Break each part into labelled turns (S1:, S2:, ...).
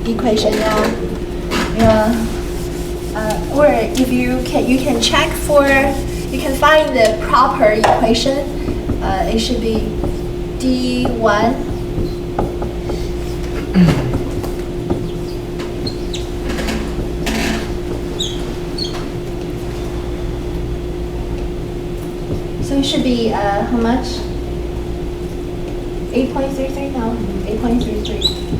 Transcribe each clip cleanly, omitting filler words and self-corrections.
S1: equation, or if you can check for, you can find the proper equation. It should be D1 so it should be how much? 8.33? No, 8.33.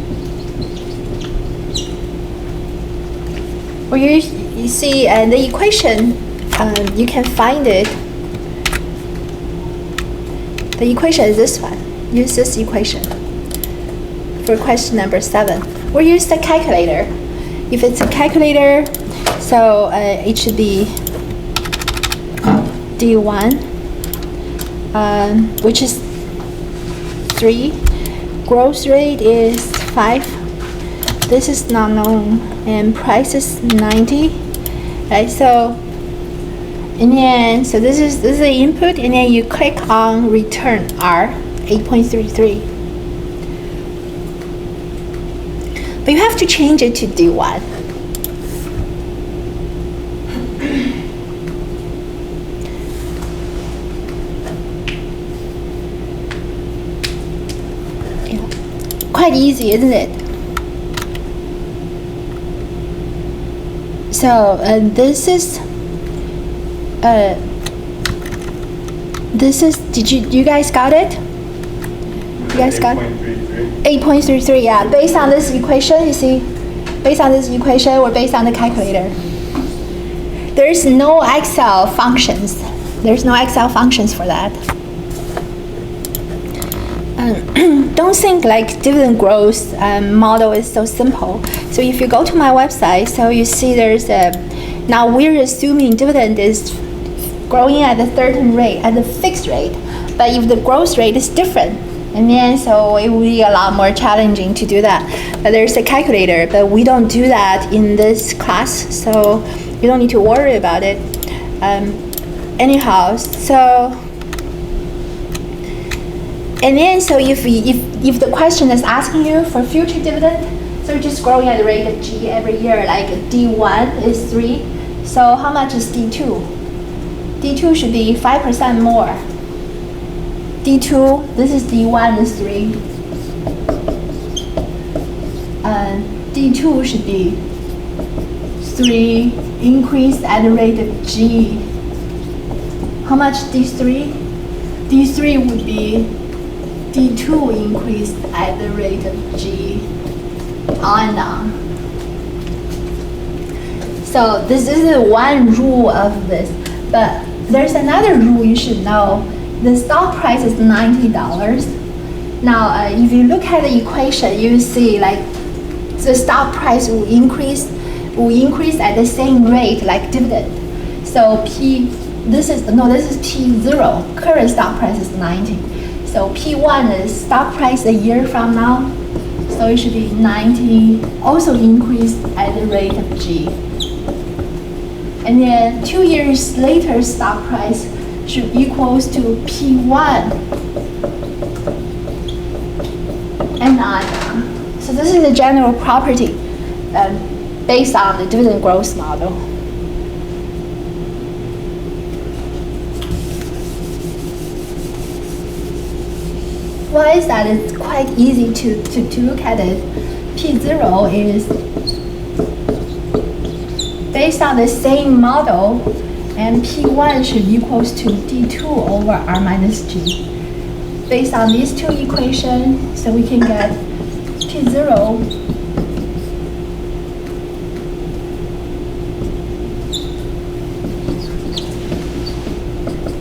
S1: Well, you see the equation, you can find it. The equation is this one. Use this equation for question number 7. Or use the calculator. If it's a calculator, so it should be D1, which is 3. Growth rate is 5. This is not known, and price is 90. Right, so and then so this is the input, and then you click on return R 8.33. But you have to change it to D1. Yeah. Quite easy, isn't it? So this is, did you guys got it? You guys got 8.33, yeah. Based on this equation, you see, based on this equation or based on the calculator. There's no Excel functions. There's no Excel functions for that. Don't think like dividend growth model is so simple. So if you go to my website, so you see there's a, now we're assuming dividend is growing at a certain rate, at a fixed rate. But if the growth rate is different, and then so it will be a lot more challenging to do that. But there's a calculator, but we don't do that in this class, so you don't need to worry about it. Anyhow, so and then so if the question is asking you for future dividend, so just growing at the rate of G every year, like D1 is 3. So how much is D2? D2 should be 5% more. D2, this is D1 is 3. D2 should be 3 increased at the rate of G. How much D3? D3 would be D2 increased at the rate of G, on and on. So this is one rule of this, but there's another rule you should know. The stock price is $90. Now, if you look at the equation, you see like the stock price will increase at the same rate like dividend. So this is P0. Current stock price is 90. So P1 is stock price a year from now. So it should be 90, also increased at the rate of G. And then 2 years later, stock price should equals to P1 and on. So this is a general property based on the dividend growth model. Why is that? It's quite easy to look at it. P0 is based on the same model, and P1 should equals to D2 over R minus G. Based on these two equations, so we can get P0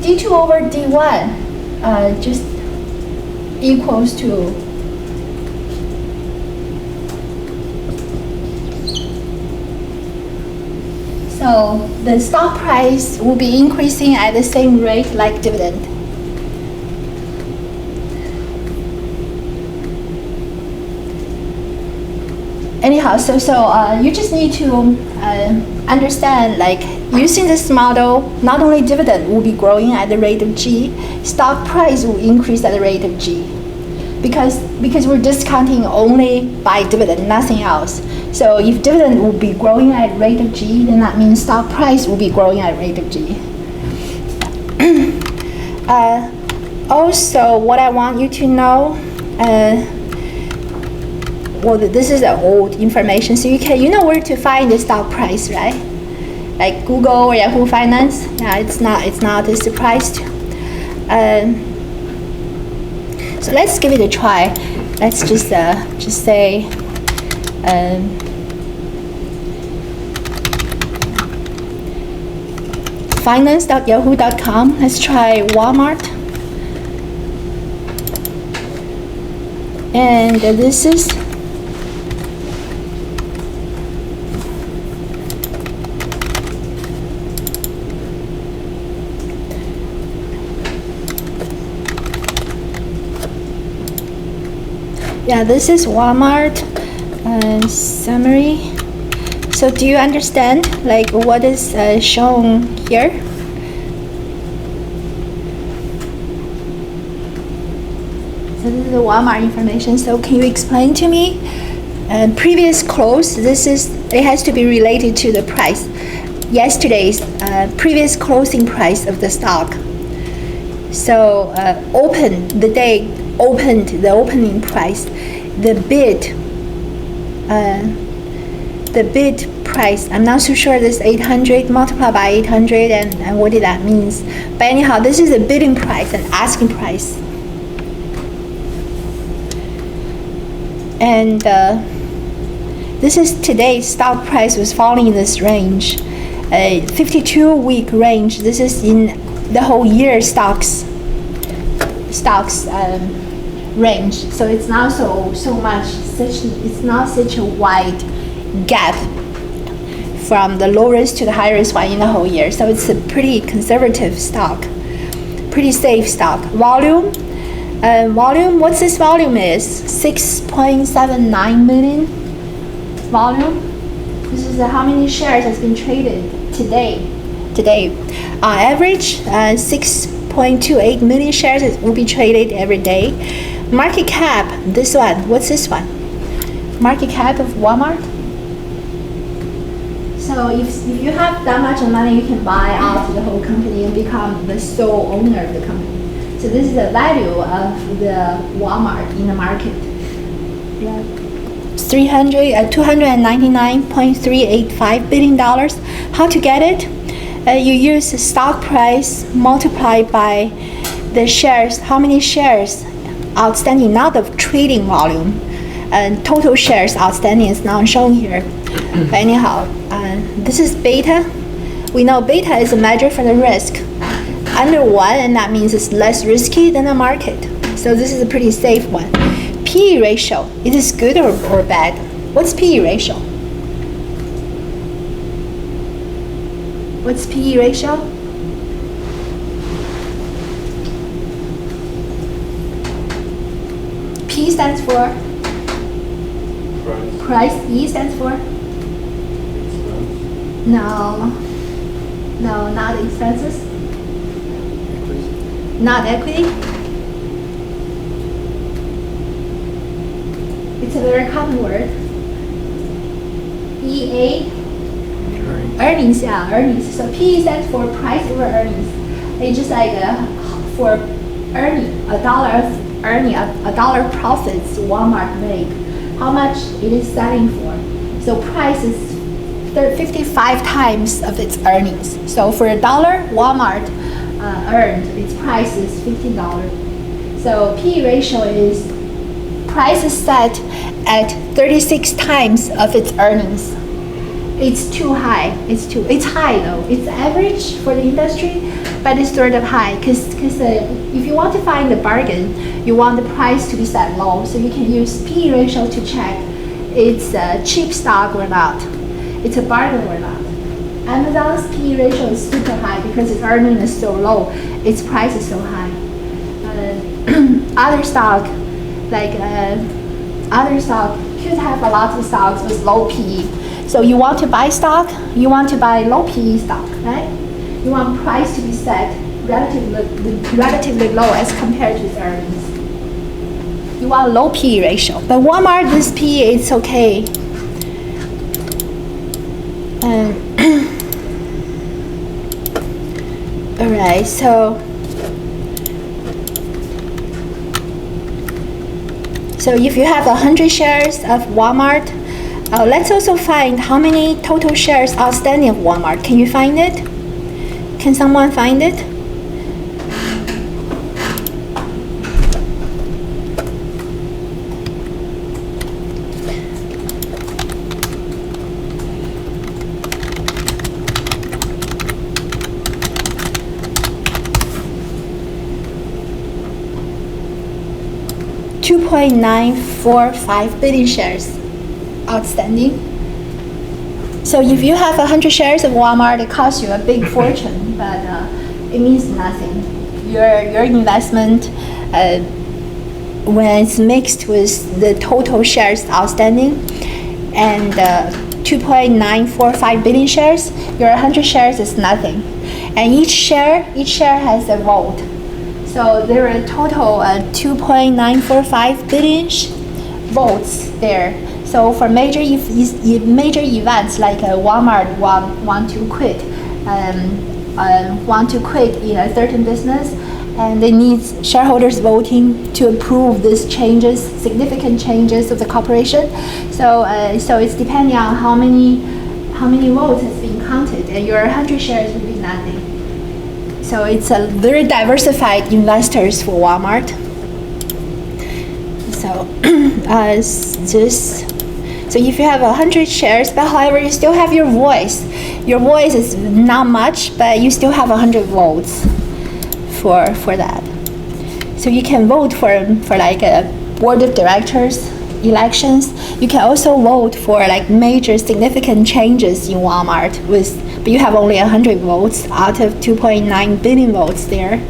S1: D2 over D1 just equals to so the stock price will be increasing at the same rate like dividend. Anyhow, so you just need to understand, like, using this model, not only dividend will be growing at the rate of G, stock price will increase at the rate of G. because we're discounting only by dividend, nothing else. So if dividend will be growing at rate of G, then that means stock price will be growing at rate of G. Also, what I want you to know, well, this is the old information, so you know where to find the stock price, right? Like Google or Yahoo Finance. Yeah, it's not a surprise. So let's give it a try. Let's just say finance.yahoo.com. Let's try Walmart. And this is this is Walmart summary. So do you understand like what is shown here? So this is the Walmart information. So can you explain to me previous close? It has to be related to the price. Yesterday's previous closing price of the stock. So the opening price, the bid price. I'm not so sure this 800 multiplied by 800 and what did that means. But anyhow, this is the bidding price and asking price. And this is today's stock price was falling in this range, 52-week range. This is in the whole year stocks range. So it's not it's not such a wide gap from the lowest to the highest one in the whole year. So it's a pretty conservative stock, pretty safe stock. Volume, what's this volume is? 6.79 million volume. This is how many shares has been traded today. Average 6.28 million shares will be traded every day. Market cap, this one, what's this one? Market cap of Walmart. So if you have that much money, you can buy out the whole company and become the sole owner of the company. So this is the value of the Walmart in the market. Yeah. $299.385 billion. How to get it? You use the stock price multiplied by the shares. How many shares outstanding? Not the trading volume. Total shares outstanding is not shown here. But anyhow, this is beta. We know beta is a measure for the risk. Under 1, and that means it's less risky than the market. So this is a pretty safe one. PE ratio, is this good or bad? What's PE ratio? What's PE ratio? P stands for? Price. E stands for? No, not expenses. Not equity. It's a very common word. EA. Earnings, yeah, earnings. So P stands for price over earnings. It's just like for earning a dollar profits Walmart make. How much it is selling for. So price is 55 times of its earnings. So for $1, Walmart earned its price is $15. So P ratio is price is set at 36 times of its earnings. It's too high. It's high though. It's average for the industry, but it's sort of high because if you want to find the bargain, you want the price to be set low. So you can use P ratio to check it's a cheap stock or not. It's a bargain or not. Amazon's P ratio is super high because its earnings is so low. Its price is so high. Other stock could have a lot of stocks with low PE. So you want to buy stock, you want to buy low PE stock, right? You want price to be set relatively low as compared to its earnings. You want low PE ratio. But Walmart, this PE, it's okay. All right, so if you have 100 shares of Walmart, let's also find how many total shares outstanding of Walmart. Can you find it? Can someone find it? $2.945 billion shares outstanding. So if you have 100 shares of Walmart, it costs you a big fortune, but it means nothing. Your investment, when it's mixed with the total shares outstanding and 2.945 billion shares, your 100 shares is nothing. And each share has a vote. So there are a total 2.945 billion votes there. So for major events like Walmart want to quit in a certain business, and they need shareholders voting to approve these changes, significant changes of the corporation. So it's depending on how many votes has been counted, and your 100 shares will be nothing. So it's a very diversified investors for Walmart. So if you have 100 shares, but however you still have your voice. Your voice is not much, but you still have 100 votes for that. So you can vote for like a board of directors elections. You can also vote for like major significant changes in Walmart but you have only 100 votes out of 2.9 billion votes there.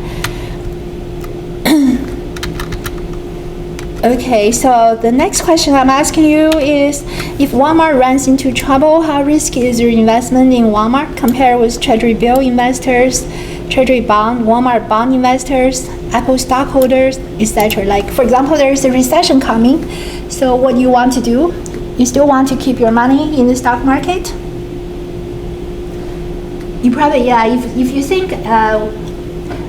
S1: Okay, so the next question I'm asking you is, if Walmart runs into trouble, how risky is your investment in Walmart compared with Treasury bill investors, Treasury bond, Walmart bond investors, Apple stockholders, etc.? Like, for example, there is a recession coming, so what do you want to do? You still want to keep your money in the stock market? You probably, yeah, if you think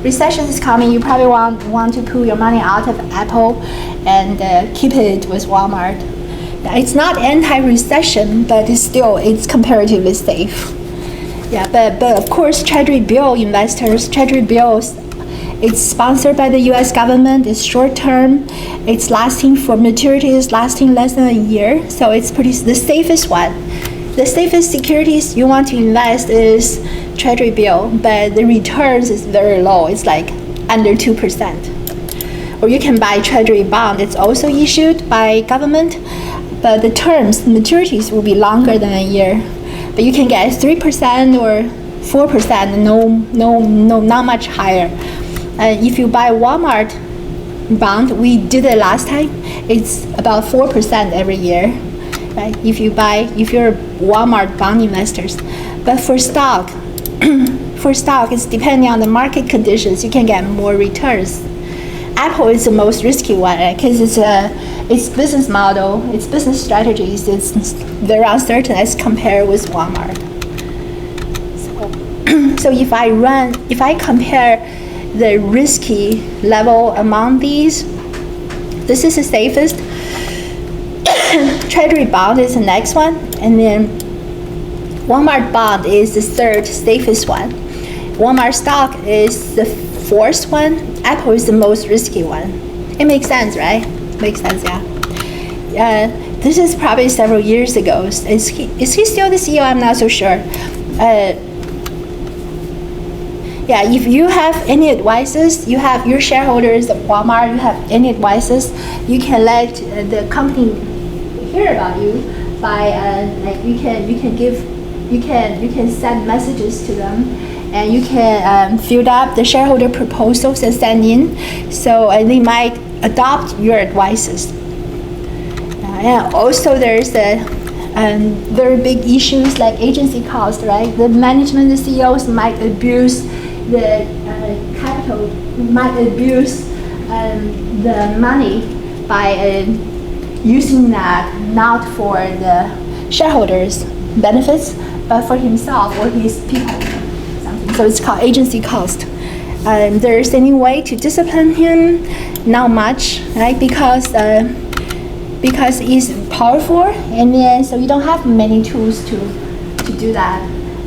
S1: recession is coming, you probably want to pull your money out of Apple and keep it with Walmart. It's not anti-recession, but it's comparatively safe. Yeah, but of course, Treasury bill investors, Treasury bills, it's sponsored by the U.S. government. It's short term. It's lasting for maturity is lasting less than a year, so it's the safest one. The safest securities you want to invest is Treasury bill, but the returns is very low. It's like under 2%. Or you can buy Treasury bond. It's also issued by government, but the maturities will be longer than a year. But you can get 3% or 4%. No, not much higher. If you buy Walmart bond, we did it last time. It's about 4% every year, right? If you're Walmart bond investors, but for stock, it's depending on the market conditions. You can get more returns. Apple is the most risky one because its business model, its business strategies, it's very uncertain as compared with Walmart. So if I compare the risky level among these, this is the safest. Treasury bond is the next one, and then Walmart bond is the third safest one. Walmart stock is the fourth one. Apple is the most risky one. It makes sense, right? Makes sense, yeah. This is probably several years ago. Is he still the CEO? I'm not so sure. Yeah, if you have any advices, you have your shareholders of Walmart, you have any advices, you can let the company hear about you by like you can send messages to them, and you can fill up the shareholder proposals and send in, so they might adopt your advices. And also there's very big issues like agency cost, right? The management, the CEOs might abuse the capital, might abuse the money by using that not for the shareholders' benefits, but for himself or his people. Something. So it's called agency cost. There's any way to discipline him? Not much, right? Because he's powerful, and then so you don't have many tools to do that.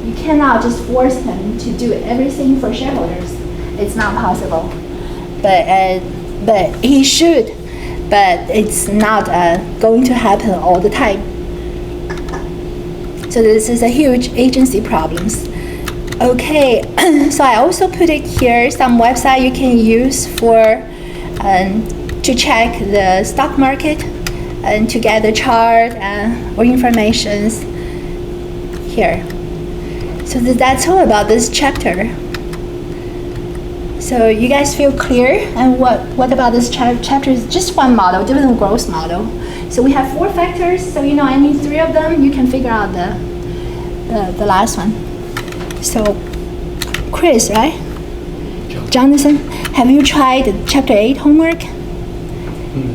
S1: You cannot just force him to do everything for shareholders. It's not possible. But he should. But it's not going to happen all the time. So this is a huge agency problems. Okay, so I also put it here, some website you can use for to check the stock market and to get the chart or informations here. So that's all about this chapter. So you guys feel clear? And what about this chapter is just one model, dividend growth model. So we have 4 factors, so you know any 3 of them, you can figure out the last one. So Chris, right? Jonathan, have you tried chapter 8 homework?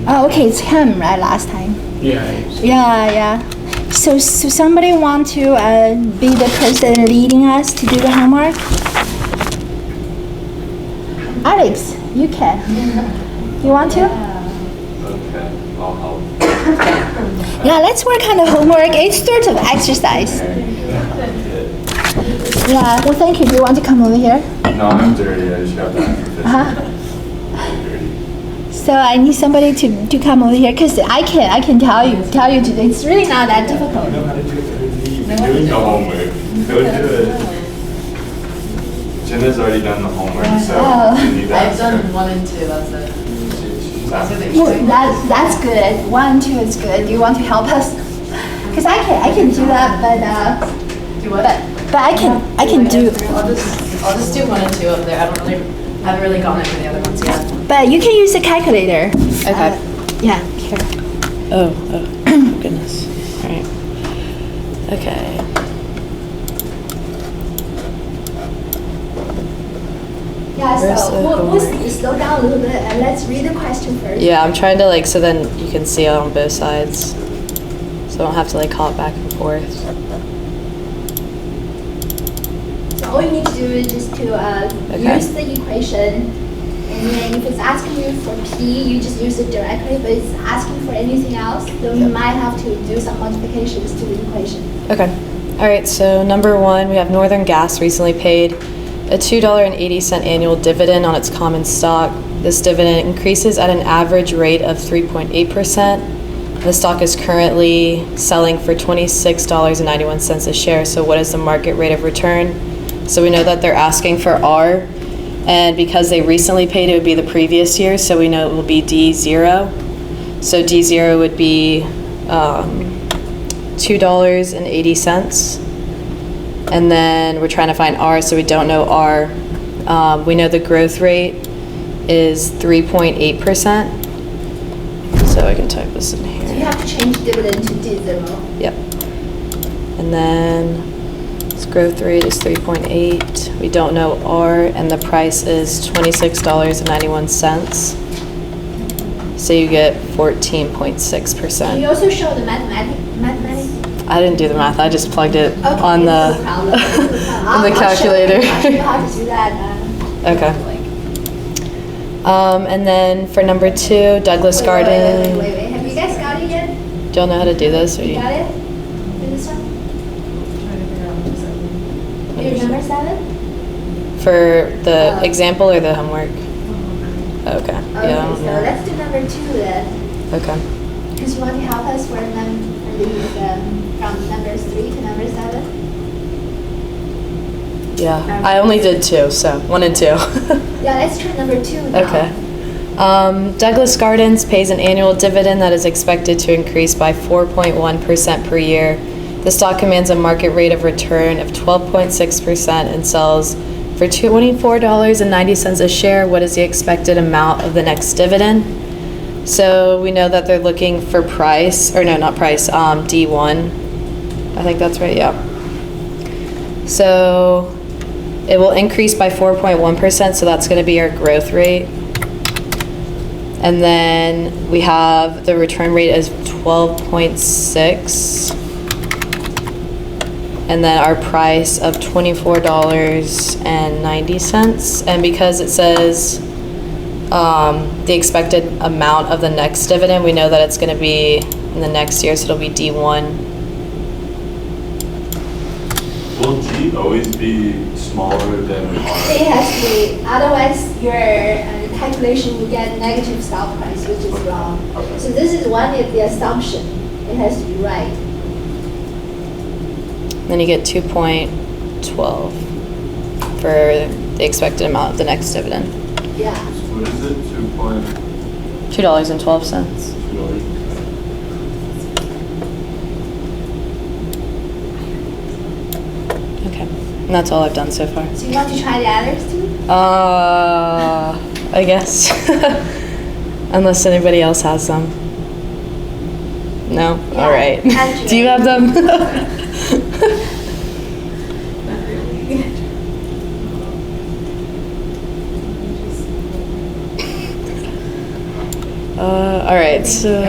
S1: Oh, okay, it's him, right, last time? Yeah. So somebody want to be the person leading us to do the homework? Alex, you can. You want to?
S2: Okay, I'll help.
S1: Yeah, let's work on the homework. It's sort of exercise. Yeah, well, thank you. Do you want to come over here?
S2: No, I'm dirty. I just got back from fishing. I'm dirty.
S1: So I need somebody to come over here because I can tell you today. It's really not that difficult.
S2: Doing the homework. Go do it. Jenna's already done the homework, so you need that.
S3: I've done 1 and 2, that's it.
S1: Well, that's good. 1 and 2 is good. Do you want to help us? Because I can do that, but
S3: Do what?
S1: but I can do.
S3: I'll just do 1 and 2 up there. I haven't really gone over the other ones yet.
S1: But you can use the calculator.
S3: Okay.
S1: Yeah. Here.
S4: Oh, goodness. All right. Okay.
S1: Yeah.
S4: Where's
S1: So
S4: the
S1: we'll slow down a little bit and let's read the question first.
S4: Yeah, I'm trying to so then you can see it on both sides. So I don't have to hop back and forth.
S1: So all you need to do is just to use the equation, and then if it's asking you for p, you just use it directly. But if it's asking for anything else, then you might have to do some multiplications to the equation.
S4: Okay. All right, so number 1, we have Northern Gas recently paid a $2.80 annual dividend on its common stock. This dividend increases at an average rate of 3.8%. The stock is currently selling for $26.91 a share. So what is the market rate of return? So we know that they're asking for R, and because they recently paid, it would be the previous year, so we know it will be D0. So D0 would be $2.80. And then we're trying to find R, so we don't know R. We know the growth rate is 3.8%. So I can type this in here.
S1: So you have to change dividend to D0.
S4: Yep. And then its growth rate is 3.8. We don't know R, and the price is $26.91. So you get 14.6%.
S1: Can you also show the mathematics?
S4: I didn't do the math. I just plugged it
S1: Okay,
S4: on the
S1: no problem.
S4: on the calculator.
S1: I'll show you how to do that.
S4: Okay. And then for number 2, Douglas Garden.
S1: Wait. Have you guys got it yet?
S4: Don't know how to do this. Or
S1: You got it? For this one? Your number 7?
S4: For the example or the homework? Okay.
S1: Okay,
S4: Yeah. I don't
S1: so
S4: know.
S1: let's do number 2 then.
S4: Okay.
S1: Because you want to help us for from numbers 3 to number 7?
S4: Yeah. I only did 2, so 1 and 2.
S1: Yeah, let's try number 2 now.
S4: Okay. Douglas Gardens pays an annual dividend that is expected to increase by 4.1% per year. The stock commands a market rate of return of 12.6% and sells for $24.90 a share. What is the expected amount of the next dividend? So we know that they're looking for price, or no, not price, D1. I think that's right, yeah. So it will increase by 4.1%, so that's going to be our growth rate. And then we have the return rate is 12.6. And then our price of $24.90. And because it says the expected amount of the next dividend, we know that it's going to be in the next year, so it'll be D1.
S2: Will G always be smaller than
S1: It
S2: R?
S1: has to be, otherwise your calculation will get negative stock price, which is wrong.
S2: Okay.
S1: So this is one of the assumption. It has to be right.
S4: Then you get 2.12 for the expected amount of the next dividend.
S1: Yeah.
S2: What is it,
S4: $2.12.
S2: $2.2?
S4: Okay, and that's all I've done so far.
S1: So you want to try the others too?
S4: I guess. Unless anybody else has some. No?
S1: Yeah,
S4: All right.
S1: actually.
S4: Do you have them?
S3: Not really.
S4: All right, so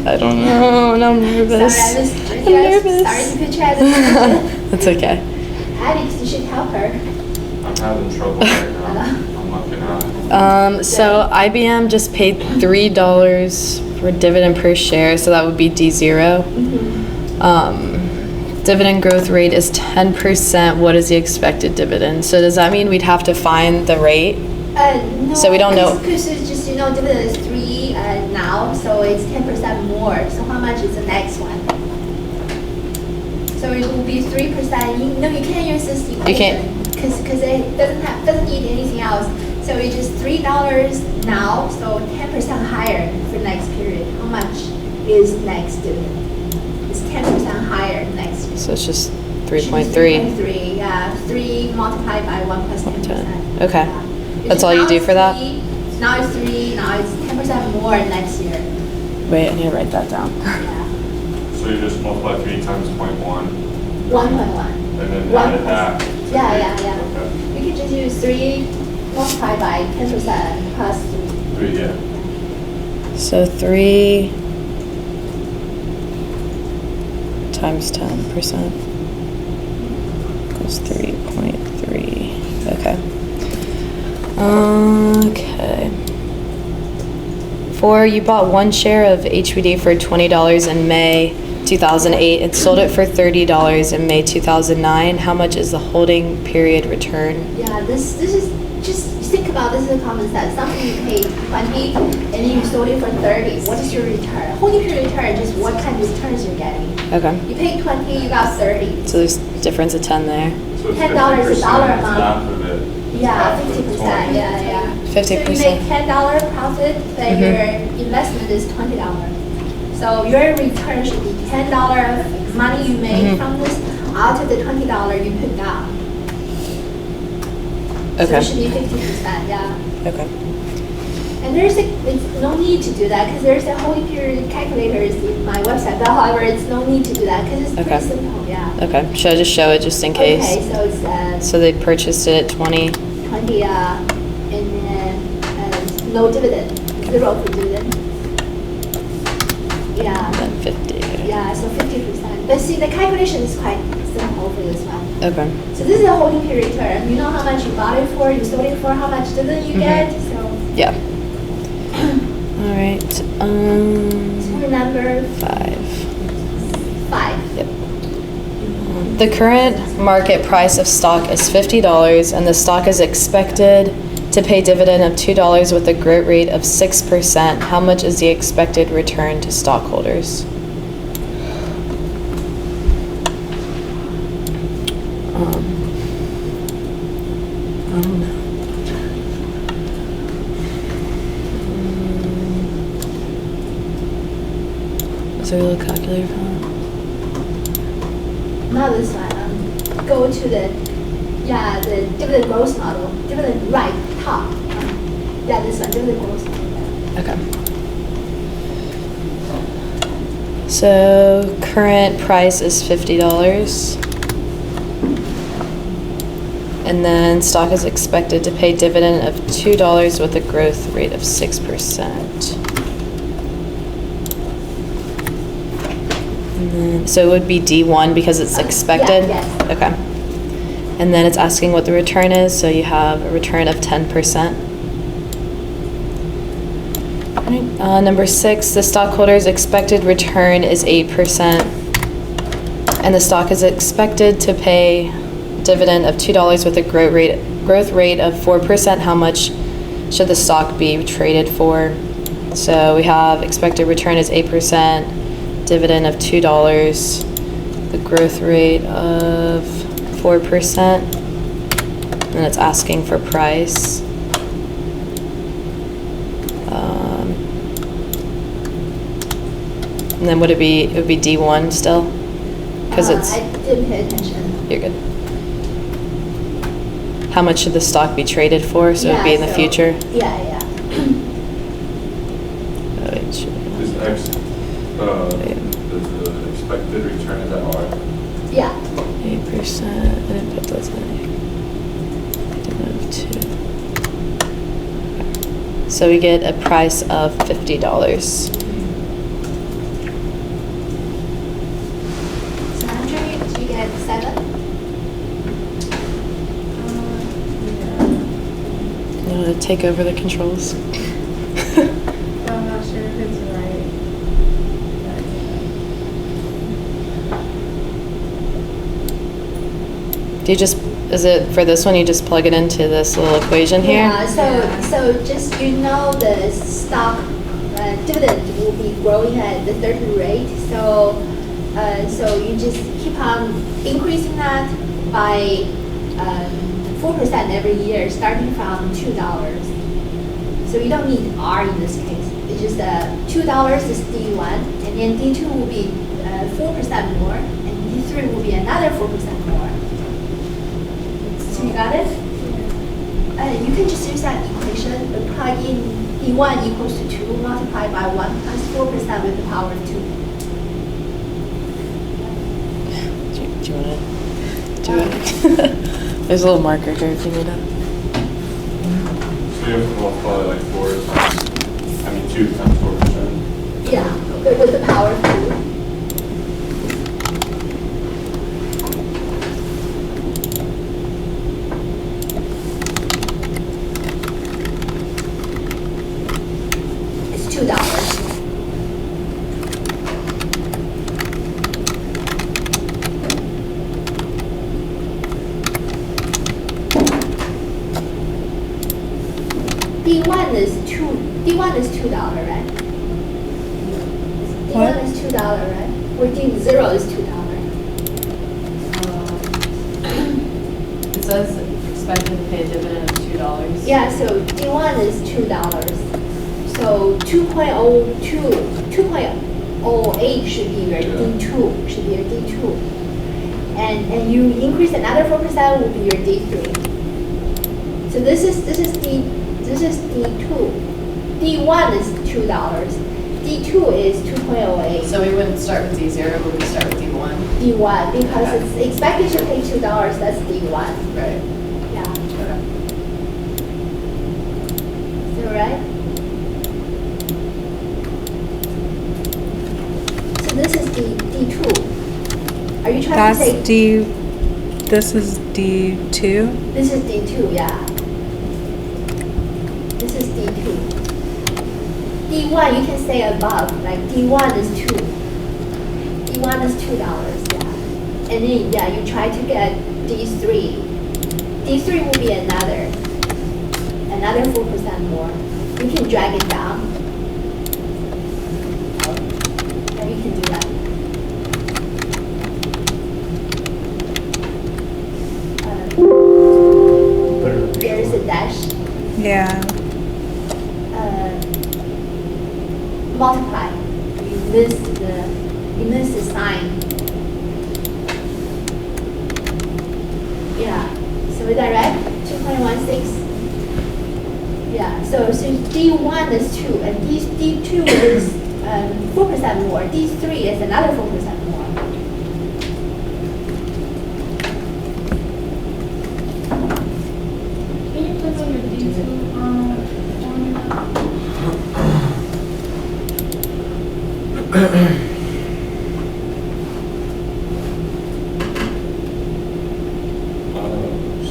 S4: I don't know. Now I'm nervous.
S1: Sorry,
S4: I'm nervous.
S1: Sorry to put you at this
S4: That's okay.
S1: Alex, you should help her.
S2: I'm having trouble right now. I'm looking at it.
S4: So IBM just paid $3 for dividend per share, so that would be D0. Dividend growth rate is 10%. What is the expected dividend? So does that mean we'd have to find the rate?
S1: No,
S4: So we don't know.
S1: Because it's just, dividend is 3 now, so it's 10% more. So how much is the next one? So it will be 3%. You can't use this equation.
S4: You can't.
S1: Because it doesn't need anything else. So it's just $3 now, so 10% higher for next period. How much is next dividend? It's 10% higher next year.
S4: So it's just
S1: Should be
S4: 3.3.
S1: 3.3, yeah. 3 multiplied by 1 plus 10%.
S4: Okay.
S1: Yeah.
S4: That's all you
S1: Now
S4: do
S1: it's
S4: for that?
S1: 3, now it's 3, now it's 10% more next year.
S4: Wait, I need to write that down.
S1: Yeah.
S2: So you just multiply 3 times 0.1,
S1: 1.1.
S2: and then
S1: One
S2: add it
S1: plus-
S2: back.
S1: Yeah.
S2: Okay.
S1: We can just use 3 multiplied by 10% plus 3.
S2: 3, yeah.
S4: So 3 times 10% equals 3.3. Okay. Okay. 4, you bought 1 share of HBD for $20 in May 2008 and sold it for $30 in May 2009. How much is the holding period return?
S1: Yeah, this is just think about this is a common sense. Something you paid 20 and then you sold it for 30. What is your return? Holding period return is just what kind of returns you're getting.
S4: Okay.
S1: You paid 20, you got 30.
S4: So there's difference of 10 there.
S2: So it's
S1: $10 is a dollar
S2: 50%,
S1: amount.
S2: half of it.
S1: Yeah,
S2: Half of
S1: 50%.
S2: 20.
S1: Yeah.
S4: 50%.
S1: So you make $10 profit, then
S4: Mhm.
S1: your investment is $20. So your return should be $10 of money you made
S4: Mhm.
S1: from this out of the $20 you put down. So
S4: Okay.
S1: it should be 50%. Yeah.
S4: Okay.
S1: And it's no need to do that because there's a whole period calculators in my website. But however, it's no need to do that because it's
S4: Okay.
S1: pretty simple. Yeah.
S4: Okay. Should I just show it just in case?
S1: Okay, so it's
S4: So they purchased it at 20.
S1: 20 and then no dividend, 0 for dividend. Yeah.
S4: And then 50.
S1: Yeah, so 50%. But see, the calculation is quite simple for this one.
S4: Okay.
S1: So this is a holding period return. You know how much you bought it for, you sold it for, how much dividend you get. So
S4: Yeah. All right.
S1: so number
S4: 5.
S1: 5.
S4: Yep. The current market price of stock is $50, and the stock is expected to pay dividend of $2 with a growth rate of 6%. How much is the expected return to stockholders? I don't know. Is there a little calculator for that?
S1: Not this one. Go to the dividend growth model. Dividend right top. Yeah, this one, dividend growth model.
S4: Okay. So current price is $50. And then stock is expected to pay dividend of $2 with a growth rate of 6%. And then, so it would be D1 because it's expected?
S1: yes.
S4: Okay. And then it's asking what the return is, so you have a return of 10%. Alright, number 6, the stockholder's expected return is 8%, and the stock is expected to pay dividend of $2 with a growth rate of 4%. How much should the stock be traded for? So we have expected return is 8%, dividend of $2, the growth rate of 4%, and it's asking for price. And then would it be? It would be D1 still, because it's.
S1: I didn't pay attention.
S4: You're good. How much should the stock be traded for? So it'd be in the future.
S1: Yeah.
S4: Oh, wait,
S2: Is X, the expected return, is that R?
S1: Yeah.
S4: 8%. I didn't put those in. Dividend of 2. So we get a price of $50.
S1: So Andrew, do you get 7?
S4: You want to take over the controls?
S3: I'm not sure if it's right.
S4: Do you just, is it for this one, you just plug it into this little equation here?
S1: Yeah, so just the stock dividend will be growing at the certain rate. So you just keep on increasing that by 4% every year, starting from $2. So you don't need R in this case. It's just $2 is D1, and then D2 will be 4% more, and D3 will be another 4% more. So you got it? You can just use that equation, plug in D1 equals to 2 multiplied by 1 times 4% with the power of 2.
S4: Do you want to do it? There's a little marker here if you need it.
S2: So you have to multiply like 2 times 4%.
S1: Yeah, with the power of 2. It's $2. D1 is $2, right?
S5: What?
S1: D1 is $2, right? Or D0 is $2.
S3: It says expected to pay a dividend of $2.
S1: Yeah, so D1 is $2. So 2.08 should be your D2, and you increase another 4% will be your D3. So this is D2. D1 is $2. D2 is 2.08.
S3: So we wouldn't start with D0, but we start with D1.
S1: D1 because it's expected to pay $2. That's D1.
S3: Right.
S1: Yeah.
S3: Okay.
S1: Is that right? So this is D2. Are you trying
S5: That's
S1: to say
S5: this is D2.
S1: This is D2, yeah. This is D2. D1 you can say above, like D1 is 2. D1 is $2, yeah. And then you try to get D3. D3 will be another 4% more. You can drag it down. Yeah, you can do that. There is a dash.
S5: Yeah.
S1: Multiply. You miss the sign. Yeah. So is that right? 2.16. Yeah. So D1 is 2, and D2 is 4% more. D3 is another 4% more.
S6: Can you click on your D2 formula?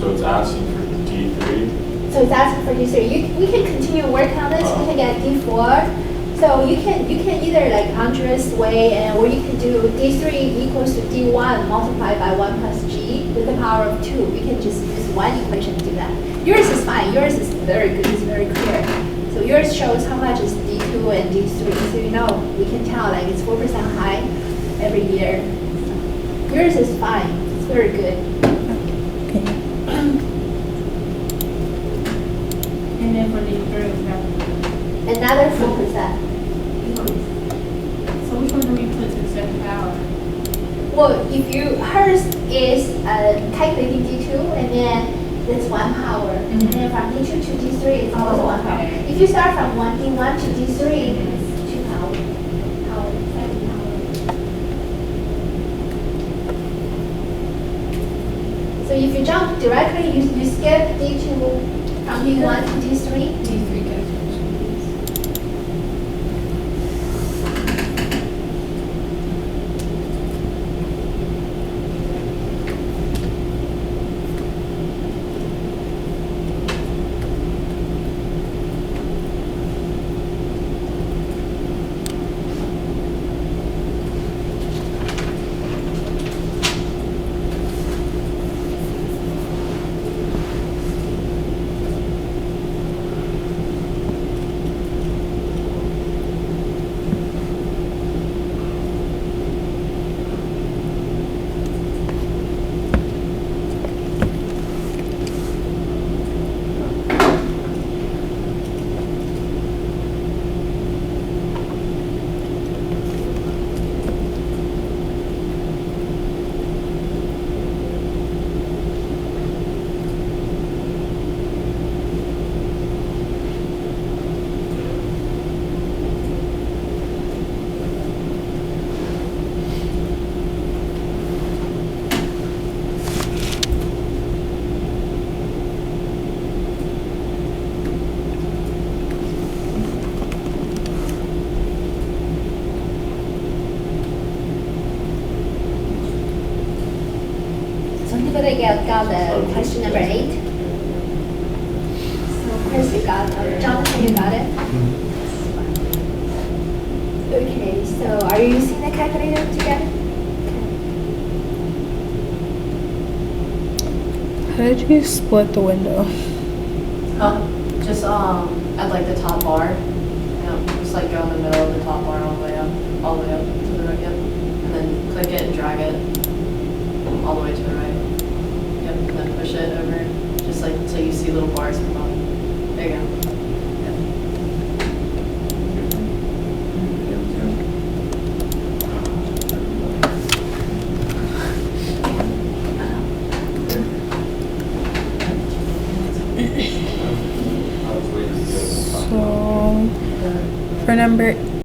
S2: So it's asking for D3.
S1: So it's asking for D3. We can continue working on this. We can get D4. So you can either like Andres way, or you can do D3 equals to D1 multiplied by 1 plus G with the power of 2. We can just use one equation to do that. Yours is fine. Yours is very good. It's very clear. So yours shows how much is D2 and D3. So you know, we can tell like it's 4% high every year. Yours is fine. It's very good.
S6: And then for the third,
S1: Another 4%.
S6: so which one do we put to the second power?
S1: Well, if hers is calculating D2, and then it's 1 power. And then from D2 to D3, it's also 1 power.
S6: okay.
S1: If you start from D1 to D3, it's 2 power. Second power. So if you jump directly, you skip D2 from D1 to D3.
S6: D3 calculations.
S1: So anybody got the question number 8? So Chris, you got it. Jonathan, you got it? Okay, so are you using the calculator together?
S5: How did you split the window?
S3: Just at like the top bar. Yeah, just like go in the middle of the top bar all the way up to the right. Yep. And then click it and drag it all the way to the right. Yep. And then push it over, just like until you see little bars come up. There you go. Yep.
S5: So for number